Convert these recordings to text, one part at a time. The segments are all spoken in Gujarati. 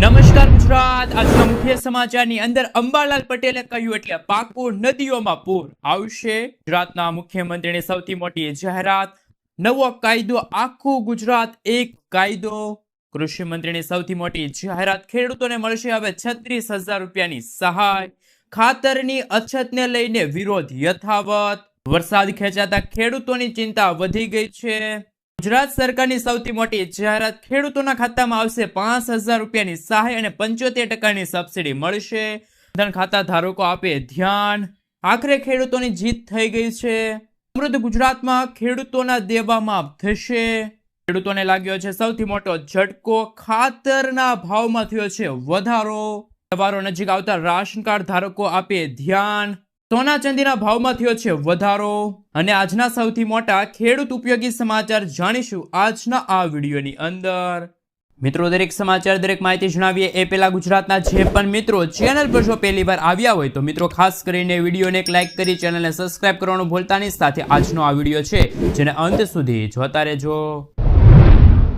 નમસ્કાર ગુજરાત। આજના મુખ્ય સમાચારની અંદર અંબાલાલ પટેલે કહ્યું એટલે પાકું, નદીઓમાં પૂર આવશે। ગુજરાતના મુખ્યમંત્રીની સૌથી મોટી જાહેરાત, નવો કાયદો, આખું ગુજરાત એક કાયદો। કૃષિ મંત્રીની સૌથી મોટી જાહેરાત, ખેડૂતોને મળશે હવે 36,000 રૂપિયાની સહાય। ખાતરની અછતને લઈને વિરોધ યથાવત। વરસાદ ખેંચાતા ખેડૂતોની ચિંતા વધી ગઈ છે। ગુજરાત સરકારની સૌથી મોટી જાહેરાત, ખેડૂતોના ખાતામાં આવશે 5,000 રૂપિયાની સહાય અને 75% સબસિડી મળશે। ધન ખાતા ધારકો આપે ધ્યાન, આખરે ખેડૂતોની જીત થઈ ગઈ છે। સમૃદ્ધ ગુજરાતમાં ખેડૂતોના દેવા માફ થશે। ખેડૂતોને લાગ્યો છે સૌથી મોટો ઝટકો, ખાતરના ભાવમાં થયો છે વધારો। તહેવારો નજીક આવતા રાશન કાર્ડ ધારકો આપે ધ્યાન, સોના ચાંદીના ભાવમાં થયો છે વધારો। અને આજના સૌથી મોટા ખેડૂત ઉપયોગી સમાચાર જાણીશું આજના આ વિડીયોની અંદર। મિત્રો, દરેક સમાચાર, દરેક માહિતી જણાવીએ એ પહેલા ગુજરાતના જે પણ મિત્રો ચેનલ પર જો પહેલી વાર આવ્યા હોય તો મિત્રો ખાસ કરીને વિડીયોને એક લાઇક કરી ચેનલને સબસ્ક્રાઇબ કરવાનું ભૂલતા નહીં। સાથે આજનો આ વિડીયો છે જેને અંત સુધી જોતા રહેજો।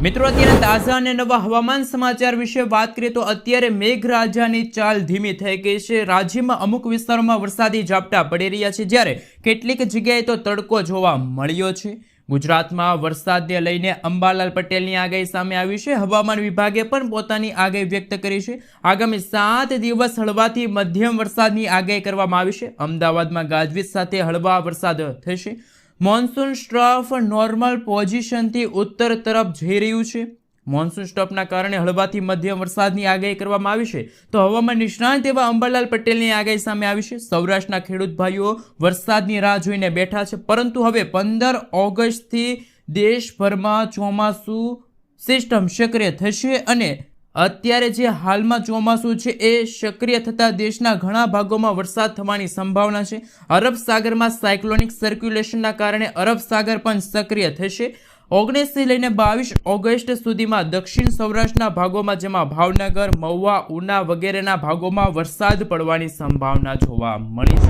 મિત્રો, અત્યારે તાજા અને નવા હવામાન સમાચાર વિશે વાત કરીએ તો અત્યારે મેઘરાજાની ચાલ ધીમી થઈ ગઈ છે। રાજ્યમાં અમુક વિસ્તારોમાં વરસાદી ઝાપટા પડી રહ્યા છે, જ્યારે કેટલીક જગ્યાએ તો તડકો જોવા મળ્યો છે। ગુજરાતમાં વરસાદને લઈને અંબાલાલ પટેલની આગાહી સામે આવી છે। હવામાન વિભાગે પણ પોતાની આગાહી વ્યક્ત કરી છે। આગામી 7 દિવસ હળવાથી મધ્યમ વરસાદની આગાહી કરવામાં આવી છે। અમદાવાદમાં ગાજવીજ સાથે હળવા વરસાદ થશે। મોન્સૂન સ્ટ્રફ નોર્મલ પોઝિશનથી ઉત્તર તરફ જઈ રહ્યું છે। મોન્સૂન સ્ટ્રફના કારણે હળવાથી મધ્યમ વરસાદની આગાહી કરવામાં આવી છે। તો હવામાન નિષ્ણાંત એવા અંબાલાલ પટેલની આગાહી સામે આવી છે। સૌરાષ્ટ્રના ખેડૂત ભાઈઓ વરસાદની રાહ જોઈને બેઠા છે, પરંતુ હવે 15 ઓગસ્ટથી દેશભરમાં ચોમાસું સિસ્ટમ સક્રિય થશે અને અત્યારે જે હાલમાં ચોમાસું છે એ સક્રિય થતા દેશના ઘણા ભાગોમાં વરસાદ થવાની સંભાવના છે। અરબ સાગરમાં સાયક્લોનિક સર્ક્યુલેશનના કારણે અરબ સાગર પણ સક્રિય થશે। 19 થી લઈને 22 ઓગસ્ટ સુધીમાં દક્ષિણ સૌરાષ્ટ્રના ભાગોમાં, જેમાં ભાવનગર, મહુવા, ઉના વગેરેના ભાગોમાં વરસાદ પડવાની સંભાવના જોવા મળી છે।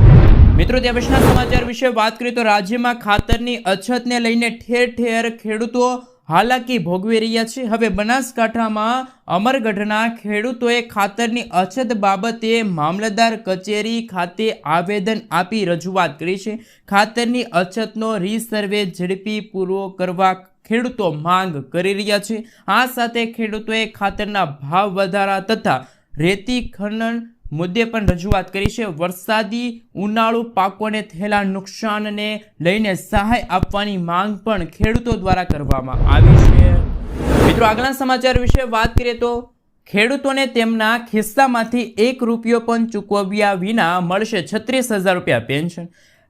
મિત્રો, ત્યાં પછીના સમાચાર વિશે વાત કરીએ તો રાજ્યમાં ખાતરની અછતને લઈને ઠેર ઠેર ખેડૂતો હાલાકી ભોગવી રહ્યા છે। હવે બનાસકાંઠામાં અમરગઢના ખેડૂતોએ ખાતરની અછત બાબતે મામલતદાર કચેરી ખાતે આવેદન આપી રજૂઆત કરી છે। ખાતરની અછતનો રીસર્વે ઝડપી પૂરો કરવા ખેડૂતો માંગ કરી રહ્યા છે। આ સાથે ખેડૂતોએ ખાતરના ભાવ વધારા તથા રેતી ખનન મુદ્દે પણ રજૂઆત કરી છે। વરસાદી ઉનાળુ પાકોને થયેલા નુકસાનને લઈને સહાય આપવાની માંગ પણ ખેડૂતો દ્વારા કરવામાં આવી છે। મિત્રો, આગળના સમાચાર વિશે વાત કરીએ તો ખેડૂતોને તેમના ખિસ્સામાંથી 1 રૂપિયો પણ ચૂકવ્યા વિના મળશે 36,000 રૂપિયા પેન્શન।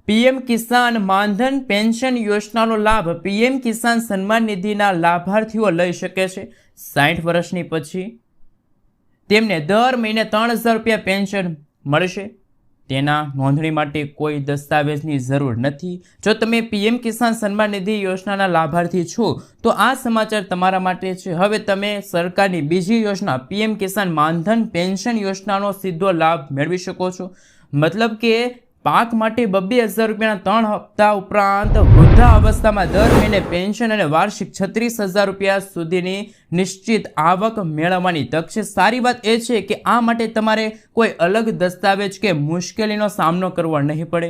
પીએમ કિસાન માનધન પેન્શન યોજનાનો લાભ પીએમ કિસાન સન્માન નિધિના લાભાર્થીઓ લઈ શકે છે। 60 વર્ષની પછી તેમને દર મહિને 3,000 રૂપિયા પેન્શન મળશે। તેના નોંધણી માટે કોઈ દસ્તાવેજની જરૂર નથી। જો તમે પીએમ કિસાન સન્માન નિધિ યોજનાના લાભાર્થી છો તો આ સમાચાર તમારા માટે છે। હવે તમે સરકારની બીજી યોજના પીએમ કિસાન માનધન પેન્શન યોજનાનો સીધો લાભ મેળવી શકો છો। મતલબ કે પાક માટે 2,000 રૂપિયાના 3 હપ્તા ઉપરાંત વૃદ્ધા અવસ્થામાં દર મહિને પેન્શન અને વાર્ષિક 36,000 રૂપિયા સુધીની નિશ્ચિત આવક મેળવવાની તક છે। સારી વાત એ છે કે આ માટે તમારે કોઈ અલગ દસ્તાવેજ કે મુશ્કેલીનો સામનો કરવો નહીં પડે।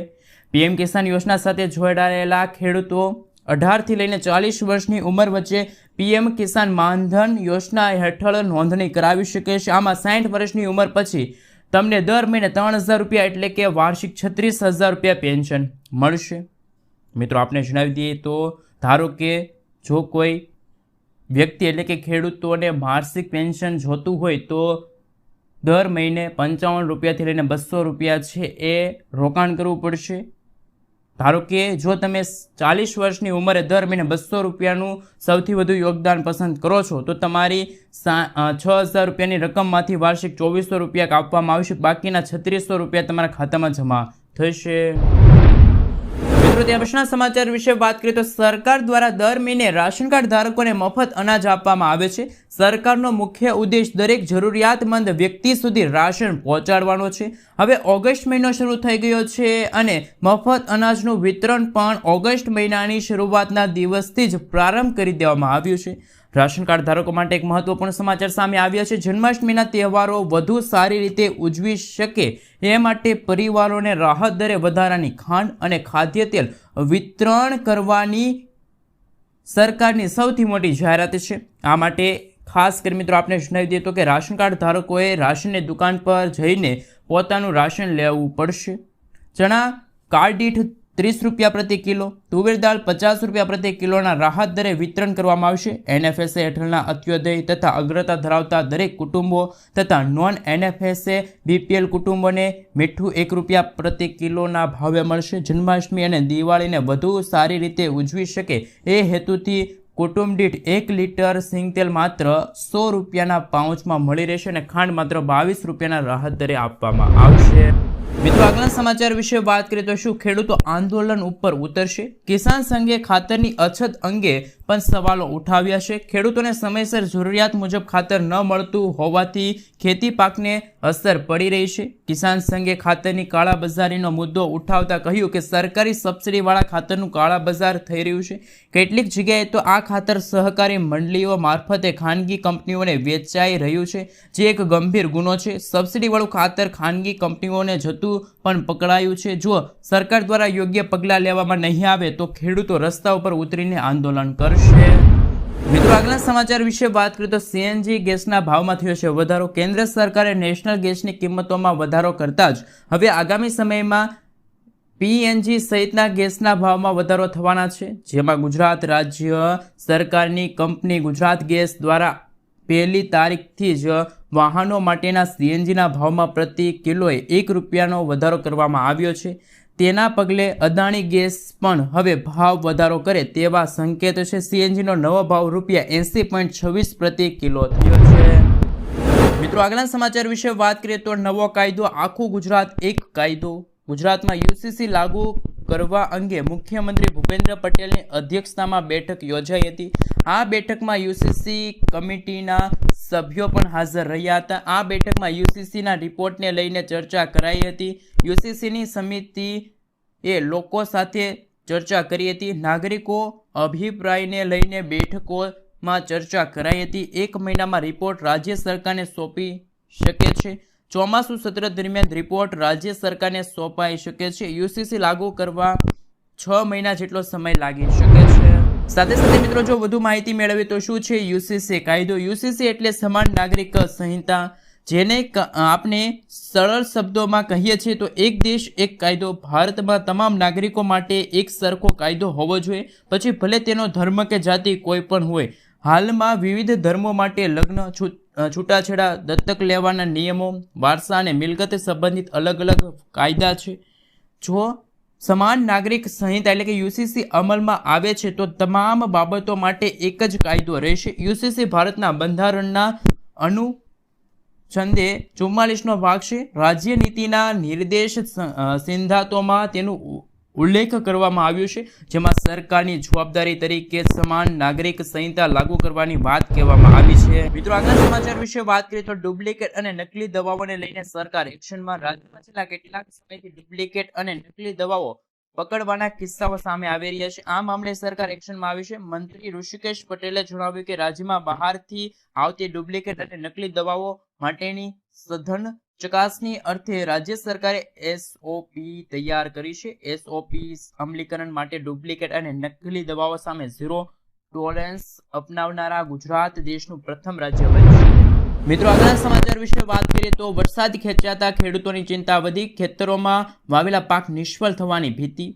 પીએમ કિસાન યોજના સાથે જોડાયેલા ખેડૂતો 18 થી લઈને 40 વર્ષની ઉંમર વચ્ચે પીએમ કિસાન માનધન યોજના હેઠળ નોંધણી કરાવી શકે છે। આમાં 60 વર્ષની ઉંમર પછી તમને દર મહિને 3,000 રૂપિયા એટલે કે વાર્ષિક 36,000 રૂપિયા પેન્શન મળશે। મિત્રો, આપણે જણાવી દઈએ તો ધારો કે જો કોઈ વ્યક્તિ એટલે કે ખેડૂતોને માસિક પેન્શન જોતું હોય તો દર મહિને 55 રૂપિયાથી લઈને 200 રૂપિયા છે એ રોકાણ કરવું પડશે। ધારો કે જો તમે 40 વર્ષની ઉંમરે દર મહિને 200 રૂપિયાનું સૌથી વધુ યોગદાન પસંદ કરો છો તો તમારી 6,000 રૂપિયાની રકમમાંથી વાર્ષિક 2,400 રૂપિયા કાપવામાં આવશે। બાકીના 3600 રૂપિયા તમારા ખાતામાં જમા થશે। મિત્રો, ત્યાં પછીના સમાચાર વિશે વાત કરીએ તો સરકાર દ્વારા દર મહિને રાશન કાર્ડ ધારકોને મફત અનાજ આપવામાં આવે છે। સરકારનો મુખ્ય ઉદ્દેશ દરેક જરૂરિયાતમંદ વ્યક્તિ સુધી રાશન પહોંચાડવાનો છે। હવે ઓગસ્ટ મહિનો શરૂ થઈ ગયો છે અને મફત અનાજનું વિતરણ પણ ઓગસ્ટ મહિનાની શરૂઆતના દિવસથી જ પ્રારંભ કરી દેવામાં આવ્યું છે। રાશન કાર્ડ ધારકો માટે એક મહત્વપૂર્ણ સમાચાર સામે આવ્યા છે. જન્માષ્ટમીના તહેવારો વધુ સારી રીતે ઉજવી શકે એ માટે પરિવારોને રાહત દરે વધારાની ખાંડ અને ખાદ્ય તેલ વિતરણ કરવાની સરકારની સૌથી મોટી જાહેરાત છે. આ માટે ખાસ કરી મિત્રો આપણે જણાવી દઈએ તો કે રાશન કાર્ડ ધારકોએ રાશનની દુકાન પર જઈને પોતાનું રાશન લેવું પડશે. ચણા કાર્ડ દીઠ 30 રૂપિયા પ્રતિ કિલો, તુવેર દાળ 50 રૂપિયા પ્રતિ કિલોના રાહત દરે વિતરણ કરવામાં આવશે. NFSA હેઠળના અત્યોદય તથા અગ્રતા ધરાવતા દરેક કુટુંબો તથા નોન NFSA BPL કુટુંબોને મીઠું 1 રૂપિયા પ્રતિ કિલોના ભાવે મળશે. જન્માષ્ટમી અને દિવાળીને વધુ સારી રીતે ઉજવી શકે એ હેતુથી કુટુંબ દીઠ 1 લીટર સિંગતેલ માત્ર 100 રૂપિયાના પાઉચમાં મળી રહેશે અને ખાંડ માત્ર 22 રૂપિયાના રાહત દરે આપવામાં આવશે. મિત્રો આગળના સમાચાર વિશે વાત કરીએ તો શું ખેડૂતો આંદોલન ઉપર ઉતરશે? કિસાન સંઘે ખાતરની અછત અંગે પણ સવાલો ઉઠાવ્યા છે. ખેડૂતોને સમયસર જરૂરિયાત મુજબ ખાતર ન મળતું હોવાથી ખેતી પાકને અસર પડી રહી છે. કિસાન સંઘે ખાતરની કાળાબજારીનો મુદ્દો ઉઠાવતા કહ્યું કે સરકારી સબસિડીવાળા ખાતરનું કાળાબજાર થઈ રહ્યું છે. કેટલીક જગ્યાએ તો આ ખાતર સહકારી મંડળીઓ મારફતે ખાનગી કંપનીઓને વેચાઈ રહ્યું છે, જે એક ગંભીર ગુનો છે. સબસિડીવાળું ખાતર ખાનગી કંપનીઓને જતું પણ પકડાયું છે. જો સરકાર દ્વારા યોગ્ય પગલાં લેવામાં નહીં આવે તો ખેડૂતો રસ્તા ઉપર ઉતરીને આંદોલન કરશે. મિત્રો આગળના સમાચાર વિશે વાત કરીએ તો CNG ગેસના ભાવમાં થયો છે વધારો. કેન્દ્ર સરકારે નેશનલ ગેસની કિંમતોમાં વધારો કરતા જ હવે આગામી સમયમાં PNG સહિતના ગેસના ભાવમાં વધારો થવાના છે. જેમાં ગુજરાત રાજ્ય સરકારની કંપની ગુજરાત ગેસ દ્વારા 1લી તારીખથી જ વાહનો માટેના CNGના ભાવમાં પ્રતિ કિલોએ 1 રૂપિયાનો વધારો કરવામાં આવ્યો છે. તેના પગલે અદાણી ગેસ પણ હવે ભાવ વધારો કરે તેવા સંકેત છે. CNGનો નવો ભાવ ₹80.26 પ્રતિ કિલો થયો છે. મિત્રો આગળના સમાચાર વિશે વાત કરીએ તો નવો કાયદો આખું ગુજરાત એક કાયદો. ગુજરાતમાં UCC લાગુ કરવા અંગે મુખ્યમંત્રી ભૂપેન્દ્ર પટેલની અધ્યક્ષતામાં બેઠક યોજાઈ હતી. આ બેઠકમાં UCC કમિટીના સભ્યો પણ હાજર રહ્યા હતા. આ બેઠકમાં UCCના રિપોર્ટને લઈને ચર્ચા કરાઈ હતી. UCCની સમિતિએ લોકો સાથે ચર્ચા કરી હતી. નાગરિકો અભિપ્રાયને લઈને બેઠકોમાં ચર્ચા કરાઈ હતી. 1 મહિનામાં રિપોર્ટ રાજ્ય સરકારને સોંપી શકે છે. ચોમાસુ સત્ર દરમિયાન રિપોર્ટ રાજ્ય સરકારને સોંપાઈ શકે છે. UCC લાગુ કરવા 6 મહિના જેટલો સમય લાગી શકે છે. સાથે સાથે મિત્રો જો વધુ માહિતી મેળવીએ તો શું છે UCC કાયદો? UCC એટલે સમાન નાગરિક સંહિતા, જેને આપણે સરળ શબ્દોમાં કહીએ છીએ તો એક દેશ એક કાયદો. ભારતમાં તમામ નાગરિકો માટે એક સરખો કાયદો હોવો જોઈએ, પછી ભલે તેનો ધર્મ કે જાતિ કોઈ પણ હોય. હાલમાં વિવિધ ધર્મો માટે લગ્ન, છૂટાછેડા, દત્તક લેવાના નિયમો, વારસા અને મિલકત સંબંધિત અલગ અલગ કાયદા છે. જો સમાન નાગરિક સંહિતા એટલે કે UCC અમલમાં આવે છે તો તમામ બાબતો માટે એક જ કાયદો રહેશે. UCC ભારતના બંધારણના અનુચ્છેદ 44નો ભાગ છે. રાજ્ય નીતિના નિર્દેશ સિદ્ધાંતોમાં તેનું ઉલ્લેખ કરવામાં આવ્યો છે, જેમાં સરકારની જવાબદારી તરીકે સમાન નાગરિક સંહિતા લાગુ કરવાની વાત કહેવામાં આવી છે. મિત્રો આગળના સમાચાર વિશે વાત કરીએ તો ડુપ્લિકેટ અને નકલી દવાઓને લઈને સરકાર એક્શનમાં. રાજ્યમાં છેલ્લા કેટલાક સમયથી ડુપ્લિકેટ અને નકલી દવાઓ પકડવાના કિસ્સાઓ સામે આવી રહ્યા છે. આ મામલે સરકાર એક્શનમાં આવી છે. મંત્રી ઋષિકેશ પટેલે જણાવ્યું કે રાજ્યમાં બહારથી આવતી ડુપ્લિકેટ અને નકલી દવાઓ માટેની સઘન ચકાસણી અર્થે રાજ્ય સરકારે SOP તૈયાર કરી છે. SOP અમલીકરણ માટે ડુપ્લિકેટ અને નકલી દવાઓ સામે ઝીરો ટોલરન્સ અપનાવનારા ગુજરાત દેશનું પ્રથમ રાજ્ય બન્યું છે. મિત્રો આગળના સમાચાર વિશે વાત કરીએ તો વરસાદ ખેંચાતા ખેડૂતોની ચિંતા વધી. ખેતરોમાં વાવેલા પાક નિષ્ફળ થવાની ભીતિ.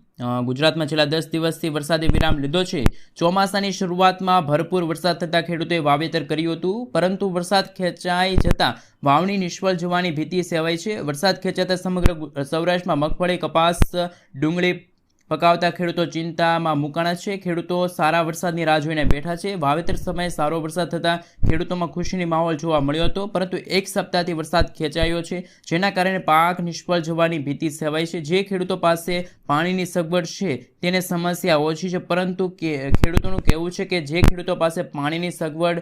ગુજરાતમાં છેલ્લા 10 દિવસથી વરસાદે વિરામ લીધો છે. ચોમાસાની શરૂઆતમાં ભરપૂર વરસાદ થતાં ખેડૂતોએ વાવેતર કર્યું હતું, પરંતુ વરસાદ ખેંચાઈ જતાં વાવણી નિષ્ફળ જવાની ભીતિ સેવાઈ છે. વરસાદ ખેંચાતા સમગ્ર સૌરાષ્ટ્રમાં મગફળી, કપાસ, ડુંગળી પકાવતા ખેડૂતો ચિંતામાં મુકાણા છે. ખેડૂતો સારા વરસાદની રાહ જોઈને બેઠા છે. વાવેતર સમયે સારો વરસાદ થતાં ખેડૂતોમાં ખુશીની માહોલ જોવા મળ્યો હતો, પરંતુ એક સપ્તાહથી વરસાદ ખેંચાયો છે, જેના કારણે પાક નિષ્ફળ જવાની ભીતિ સેવાઈ છે. જે ખેડૂતો પાસે પાણીની સગવડ છે તેને સમસ્યા ઓછી છે, પરંતુ ખેડૂતોનું કહેવું છે કે જે ખેડૂતો પાસે પાણીની સગવડ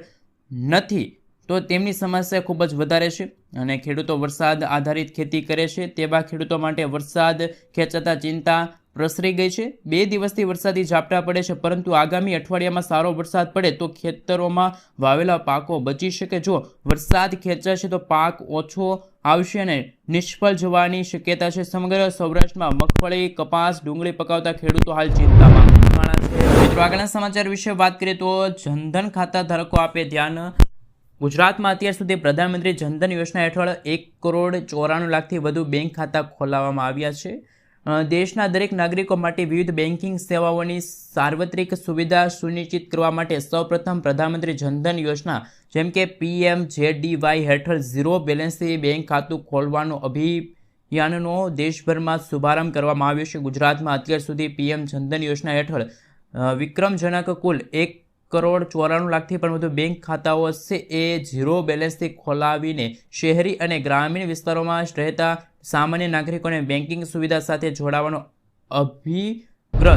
નથી તો તેમની સમસ્યા ખૂબ જ વધારે છે અને ખેડૂતો વરસાદ આધારિત ખેતી કરે છે તેવા ખેડૂતો માટે વરસાદ ખેંચાતા ચિંતા પ્રસરી ગઈ છે. 2 દિવસથી વરસાદી ઝાપટા પડે છે, પરંતુ આગામી અઠવાડિયામાં સારો વરસાદ પડે તો ખેતરોમાં વાવેલા પાકો બચી શકે. જો વરસાદ ખેંચાશે તો પાક ઓછો આવશે અને નિષ્ફળ જવાની શક્યતા છે. સમગ્ર સૌરાષ્ટ્રમાં મગફળી, કપાસ, ડુંગળી પકાવતા ખેડૂતો હાલ ચિંતામાં છે. મિત્રો, આગળના સમાચાર વિશે વાત કરીએ તો જનધન ખાતા ધારકો આપે ધ્યાન. ગુજરાતમાં અત્યાર સુધી પ્રધાનમંત્રી જનધન યોજના હેઠળ 1,94,00,000થી વધુ બેંક ખાતા ખોલાવવામાં આવ્યા છે. દેશના દરેક નાગરિકો માટે વિવિધ બેન્કિંગ સેવાઓની સાર્વત્રિક સુવિધા સુનિશ્ચિત કરવા માટે સૌપ્રથમ પ્રધાનમંત્રી જનધન યોજના જેમ કે PMJDY હેઠળ ઝીરો બેલેન્સથી બેંક ખાતું ખોલવાનો અભિયાનનો દેશભરમાં શુભારંભ કરવામાં આવ્યો છે. ગુજરાતમાં અત્યાર સુધી PM જનધન યોજના હેઠળ વિક્રમજનક કુલ 1,94,00,000થી પણ વધુ બેંક ખાતાઓ છે એ ઝીરો બેલેન્સથી ખોલાવીને શહેરી અને ગ્રામીણ વિસ્તારોમાં રહેતા સામાન્ય નાગરિકોને બેન્કિંગ સુવિધા સાથે જોડાવાનો અભિપ્રત. મિત્રો,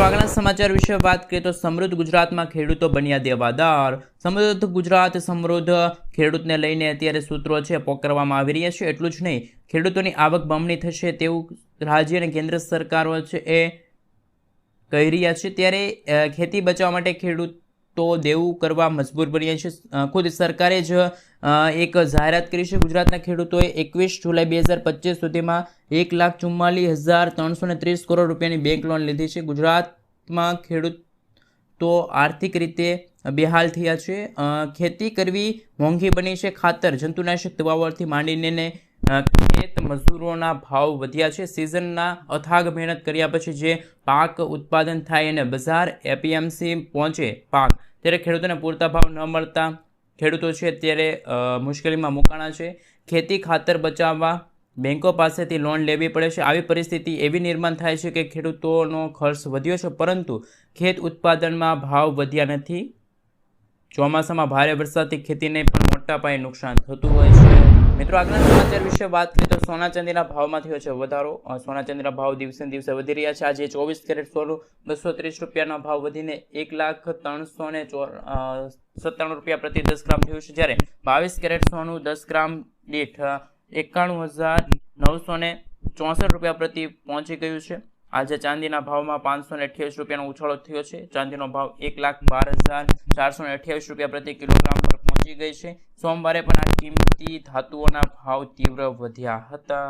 આગળના સમાચાર વિશે વાત કરીએ તો સમૃદ્ધ ગુજરાતમાં ખેડૂતો બન્યા દેવાદાર. સમૃદ્ધ ગુજરાત સમૃદ્ધ ખેડૂતને લઈને અત્યારે સૂત્રો છે પોકરવામાં આવી રહ્યા છે. એટલું જ નહીં, ખેડૂતોની આવક બમણી થશે તેવું રાજ્ય અને કેન્દ્ર સરકારો છે એ કહી રહ્યા છે. ત્યારે ખેતી બચાવવા માટે ખેડૂતો દેવું કરવા મજબૂર બન્યા છે. ખુદ સરકારે જ એક જાહેરાત કરી છે. ગુજરાતના ખેડૂતોએ 21 જુલાઈ 2025 સુધીમાં 1,44,330 કરોડ રૂપિયાની બેંક લોન લીધી છે. ગુજરાતમાં ખેડૂતો આર્થિક રીતે બેહાલ થયા છે. ખેતી કરવી મોંઘી બની છે. ખાતર, જંતુનાશક દવાઓથી માંડીને ખેત મજૂરોના ભાવ વધ્યા છે. સિઝનના અથાગ મહેનત કર્યા પછી જે પાક ઉત્પાદન થાય અને બજાર APMC પહોંચે પાક, ત્યારે ખેડૂતોને પૂરતા ભાવ ન મળતા ખેડૂતો છે ત્યારે મુશ્કેલીમાં મુકાણા છે. ખેતી ખાતર બચાવવા બેંકો પાસેથી લોન લેવી પડે છે. આવી પરિસ્થિતિ એવી નિર્માણ થાય છે કે ખેડૂતોનો ખર્ચ વધ્યો છે, પરંતુ ખેત ઉત્પાદનમાં ભાવ વધ્યા નથી. ચોમાસામાં ભારે વરસાદથી ખેતીને પણ મોટા પાયે નુકસાન થતું હોય છે. મિત્રો, આગળના સમાચાર વિશે વાત કરીએ તો સોના ચાંદીના ભાવમાં થયો છે વધારો. સોના ચાંદીના ભાવ દિવસે દિવસે વધી રહ્યા છે. આજે 24 કેરેટ સોનું 230 રૂપિયાનો ભાવ વધીને 1,397 રૂપિયા પ્રતિ 10 ગ્રામ થયું છે, જ્યારે 22 કેરેટ સોનું 10 ગ્રામ દીઠ 91,964 રૂપિયા પ્રતિ પહોંચી ગયું છે. આજે ચાંદીના ભાવમાં 528 રૂપિયાનો ઉછાળો થયો છે. ચાંદીનો ભાવ 1,12,428 રૂપિયા પ્રતિ કિલોગ્રામ પર પહોંચી ગઈ છે. સોમવારે પણ આ કિંમતી ધાતુઓના ભાવ તીવ્ર વધ્યા હતા.